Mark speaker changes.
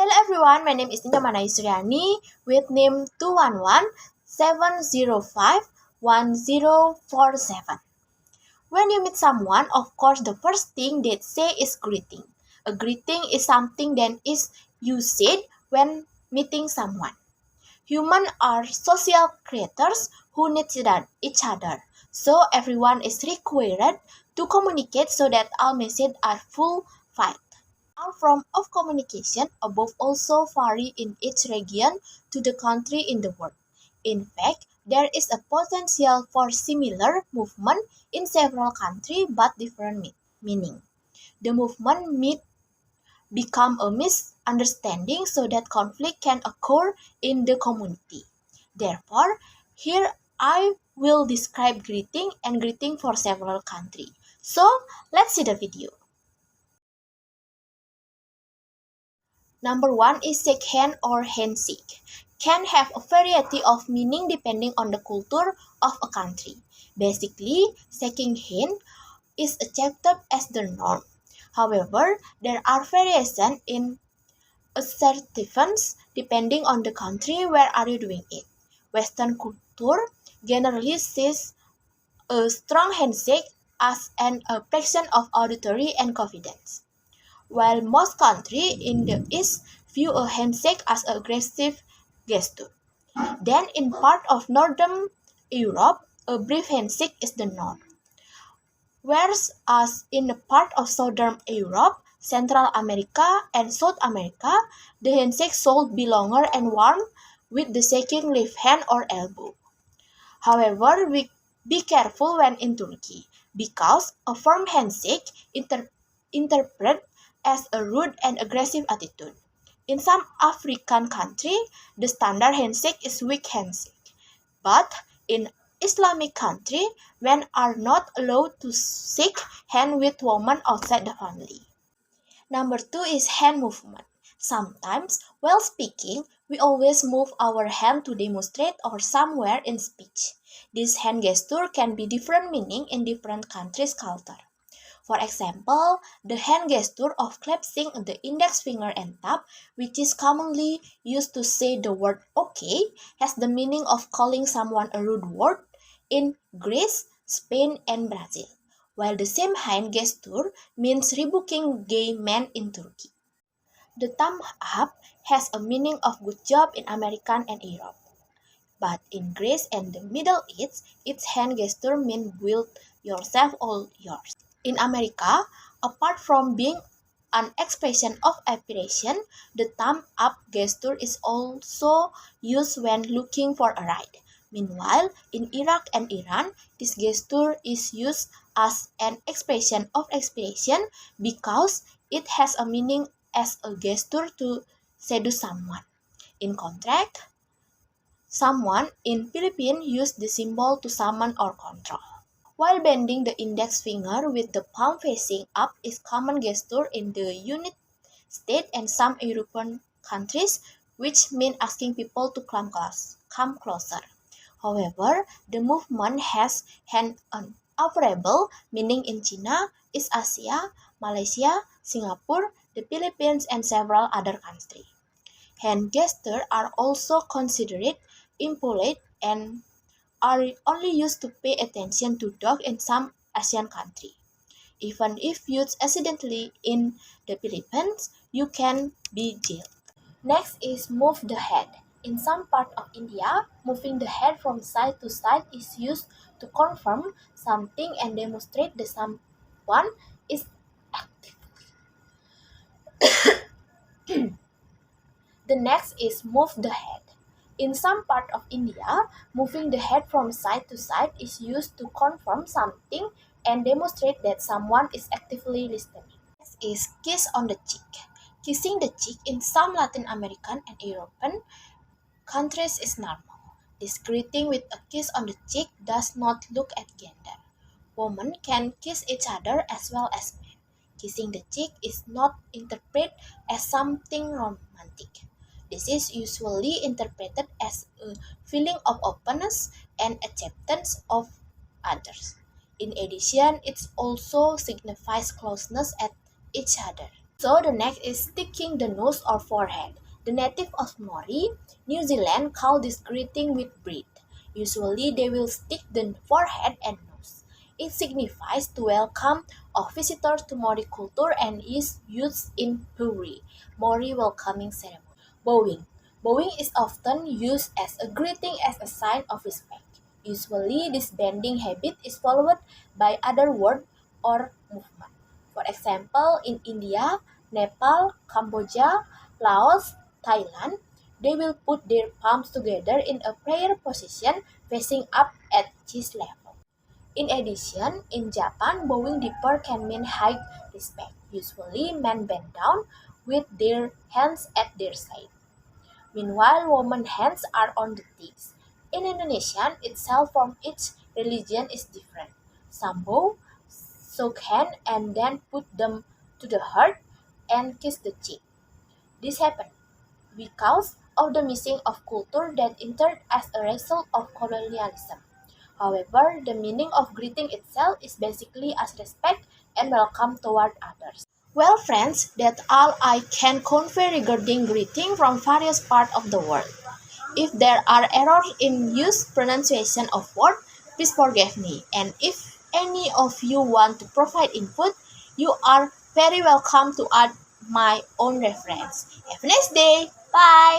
Speaker 1: Hello everyone, my name is Ninja Manai Suryani with name 211-705-1047. When you meet someone, of course the first thing they say is greeting. A greeting is something that is you said when meeting someone. Humans are social creatures who need each other. So everyone is required to communicate so that all messages are fulfilled. Our form of communication above also vary in each region to the country in the world. In fact, there is a potential for similar movement in several countries but different meaning. The movement may become a misunderstanding so that conflict can occur in the community. Therefore, here I will describe greeting and greeting for several countries. So, let's see the video. Number one is shake hand or handshake. Can have a variety of meaning depending on the culture of a country. Basically, shaking hand is accepted as the norm. However, there are variations in assertiveness depending on the country where are you doing it. Western culture generally sees a strong handshake as an expression of authority and confidence, while most countries in the East view a handshake as an aggressive gesture. Then in part of Northern Europe, a brief handshake is the norm. Whereas in a part of Southern Europe, Central America, and South America, the handshake should be longer and warm with the shaking left hand or elbow. However, be careful when in Turkey because a firm handshake interpreted as a rude and aggressive attitude. In some African countries, the standard handshake is weak handshake. But in Islamic countries, men are not allowed to shake hands with women outside the family. Number two is hand movement. Sometimes, while speaking, we always move our hand to demonstrate or somewhere in speech. This hand gesture can be different meaning in different countries' culture. For example, the hand gesture of clasping the index finger and thumb, which is commonly used to say the word okay, has the meaning of calling someone a rude word in Greece, Spain, and Brazil, while the same hand gesture means rebuking gay men in Turkey. The thumb up has a meaning of good job in American and Europe, but in Greece and the Middle East, its hand gesture means build yourself all yours. In America, apart from being an expression of appreciation, the thumb up gesture is also used when looking for a ride. Meanwhile, in Iraq and Iran, this gesture is used as an expression of appreciation because it has a meaning as a gesture to seduce someone. In contrast, someone in Philippines used the symbol to summon or control. While bending the index finger with the palm facing up is common gesture in the United States and some European countries, which mean asking people to come closer. However, the movement has an unfavorable meaning in China, East Asia, Malaysia, Singapore, the Philippines, and several other countries. Hand gestures are also considered impolite and are only used to pay attention to dogs in some Asian countries. Even if used accidentally in the Philippines, you can be jailed. Next is move the head. In some part of India, moving the head from side to side is used to confirm something and demonstrate that someone is active. The next is move the head. In some part of India, moving the head from side to side is used to confirm something and demonstrate that someone is actively listening. Next is kiss on the cheek. Kissing the cheek in some Latin American and European countries is normal. This greeting with a kiss on the cheek does not look at gender. Women can kiss each other as well as men. Kissing the cheek is not interpreted as something romantic. This is usually interpreted as a feeling of openness and acceptance of others. In addition, it also signifies closeness at each other. So the next is sticking the nose or forehead. The native of Maori, New Zealand call this greeting with breath. Usually they will stick the forehead and nose. It signifies to welcome of visitors to Maori culture and is used in Puri, Maori welcoming ceremony. Bowing. Bowing is often used as a greeting as a sign of respect. Usually this bending habit is followed by other word or movement. For example, in India, Nepal, Cambodia, Laos, Thailand, they will put their palms together in a prayer position facing up at chest level. In addition, in Japan, bowing deeper can mean high respect. Usually, men bend down with their hands at their side. Meanwhile, women's hands are on the thighs. In Indonesia itself, from each religion is different. Some bow, shake hand, and then put them to the heart and kiss the cheek. This happened because of the missing of culture that entered as a result of colonialism. However, the meaning of greeting itself is basically as respect and welcome toward others. Well, friends, that's all I can convey regarding greeting from various parts of the world. If there are errors in use pronunciation of word, please forgive me. And if any of you want to provide input, you are very welcome to add my own reference. Have a nice day. Bye.